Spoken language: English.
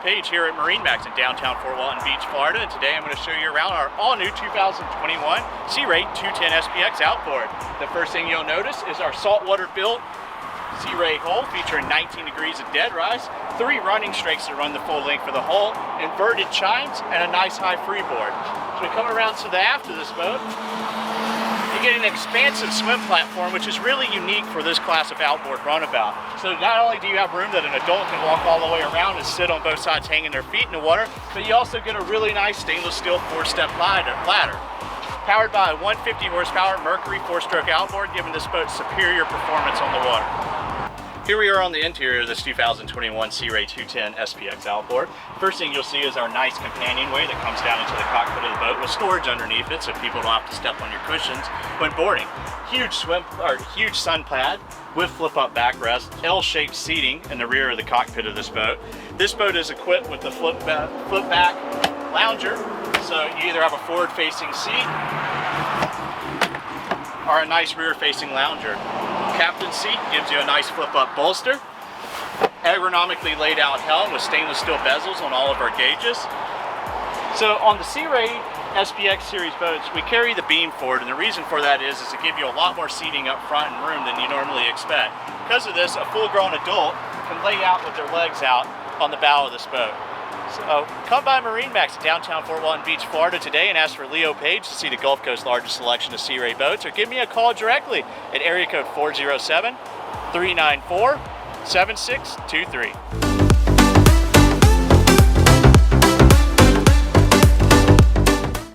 Page here at MarineMax in downtown Fort Walton Beach, Florida, and today I'm going to show you around our all-new 2021 Sea Ray 210 SPX outboard. The first thing you'll notice is our saltwater built Sea Ray hull featuring 19 degrees of dead rise, 3 running strakes that run the full length of the hull, inverted chimes, and a nice high freeboard. So we come around to the aft of this boat. You get an expansive swim platform, which is really unique for this class of outboard runabout. So not only do you have room that an adult can walk all the way around and sit on both sides hanging their feet in the water, but you also get a really nice stainless steel 4-step ladder. Powered by a 150 horsepower Mercury 4-stroke outboard, giving this boat superior performance on the water. Here we are on the interior of this 2021 Sea Ray 210 SPX outboard. First thing you'll see is our nice companionway that comes down into the cockpit of the boat with storage underneath it so people don't have to step on your cushions when boarding. Huge sun pad with flip-up backrest, L-shaped seating in the rear of the cockpit of this boat. This boat is equipped with the flip-back lounger, so you either have a forward-facing seat or a nice rear-facing lounger. Captain's seat gives you a nice flip-up bolster. Ergonomically laid out helm with stainless steel bezels on all of our gauges. So on the Sea Ray SPX series boats, we carry the beam forward, and the reason for that is to give you a lot more seating up front and room than you normally expect. Because of this, a full-grown adult can lay out with their legs out on the bow of this boat. So come by MarineMax in downtown Fort Walton Beach, Florida today and ask for Leo Page to see the Gulf Coast's largest selection of Sea Ray boats, or give me a call directly at area code 407-394-7623.